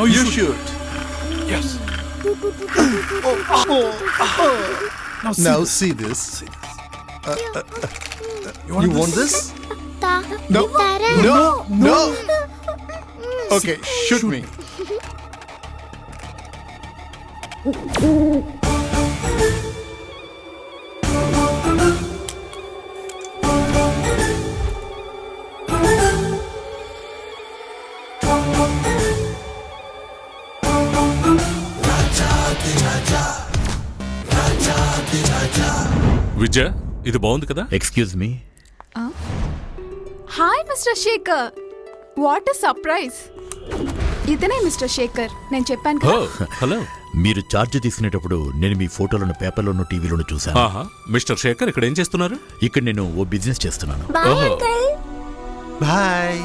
Oh, you should. Yes. Now see this. You want this? No. No. No. Okay, shoot me. Vijay, ఇది బాగుంది కదా? Excuse me. Hi mister Shekhar, what a surprise. ఇతనే mister Shekhar, నేను చెప్పాను కదా. Hello. మీరు charge తీసుకునేటప్పుడు నేను మీ ఫోటోలను పేపర్లోను టీవీలోను చూశాను. మిస్టర్ శేఖర్ ఇక్కడ ఏం చేస్తున్నారు? ఇక్కడ నేను ఓ బిజినెస్ చేస్తున్నాను. ఓహో. Bye.